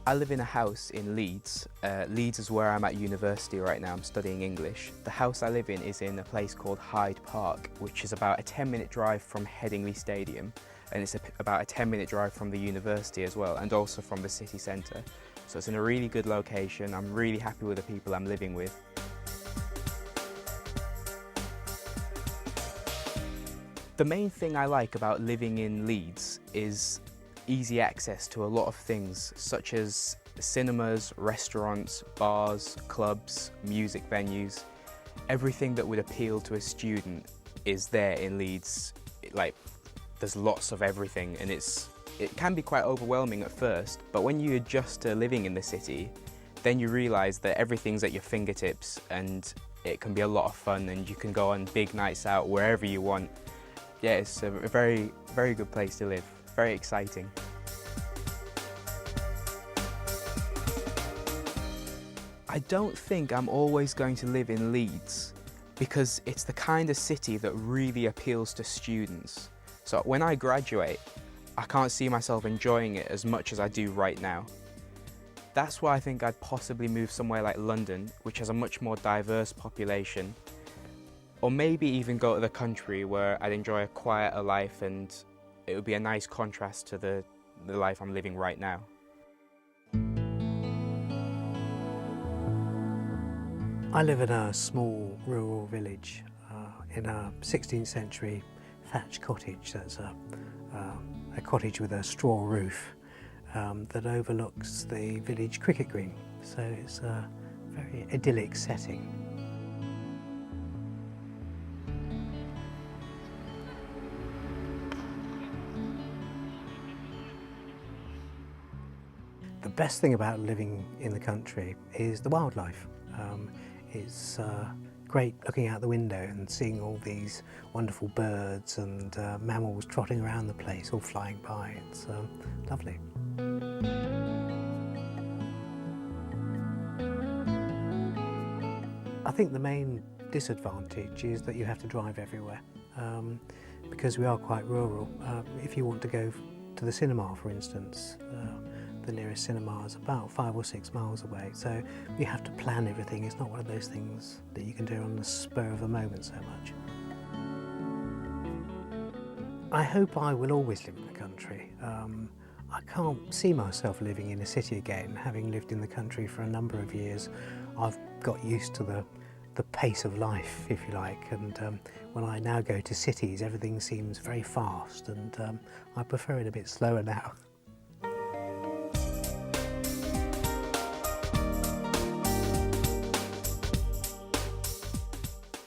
I live in a house in Leeds. Leeds is where I'm at university right now. I'm studying English. The house I live in is in a place called Hyde Park, which is about a 10-minute drive from Headingley Stadium, and it's about a 10-minute drive from the university as well, and also from the city centre. So it's in a really good location. I'm really happy with the people I'm living with. The main thing I like about living in Leeds is easy access to a lot of things, such as cinemas, restaurants, bars, clubs, music venues. Everything that would appeal to a student is there in Leeds. There's lots of everything, and it can be quite overwhelming at first, but when you adjust to living in the city, then you realise that everything's at your fingertips, and it can be a lot of fun, and you can go on big nights out wherever you want. Yeah, it's a very, very good place to live. Very exciting. I don't think I'm always going to live in Leeds because it's the kind of city that really appeals to students. So when I graduate, I can't see myself enjoying it as much as I do right now. That's why I think I'd possibly move somewhere like London, which has a much more diverse population, or maybe even go to the country where I'd enjoy a quieter life, and it would be a nice contrast to the life I'm living right now. I live in a small rural village in a 16th century thatched cottage. That's a cottage with a straw roof that overlooks the village cricket green. So it's a very idyllic setting. The best thing about living in the country is the wildlife. It's great looking out the window and seeing all these wonderful birds and mammals trotting around the place, all flying by. It's lovely. I think the main disadvantage is that you have to drive everywhere because we are quite rural. If you want to go to the cinema, for instance, the nearest cinema is about 5 or 6 miles away, so you have to plan everything. It's not one of those things that you can do on the spur of the moment so much. I hope I will always live in the country. I can't see myself living in a city again. Having lived in the country for a number of years, I've got used to the pace of life, if you like, and when I now go to cities, everything seems very fast, and I prefer it a bit slower now.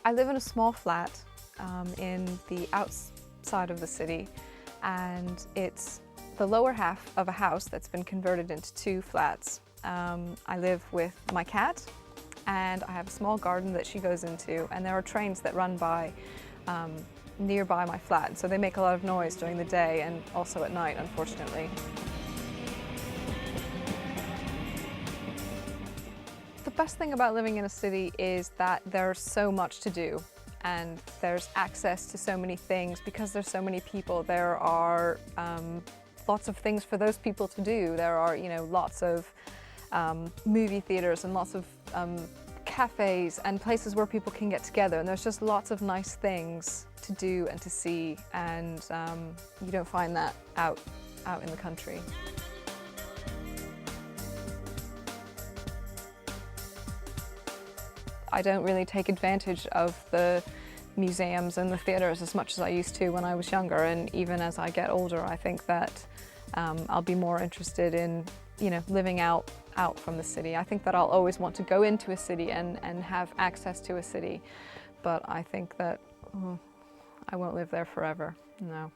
I live in a small flat in the outside of the city, and it's the lower half of a house that's been converted into 2 flats. I live with my cat, and I have a small garden that she goes into, and there are trains that run by nearby my flat, so they make a lot of noise during the day and also at night, unfortunately. The best thing about living in a city is that there's so much to do, and there's access to so many things. Because there's so many people, there are lots of things for those people to do. There are, lots of movie theaters and lots of cafes and places where people can get together, and there's just lots of nice things to do and to see, and you don't find that out in the country. I don't really take advantage of the museums and the theatres as much as I used to when I was younger, and even as I get older, I think that I'll be more interested in, living out from the city. I think that I'll always want to go into a city and have access to a city, but I think that I won't live there forever, no.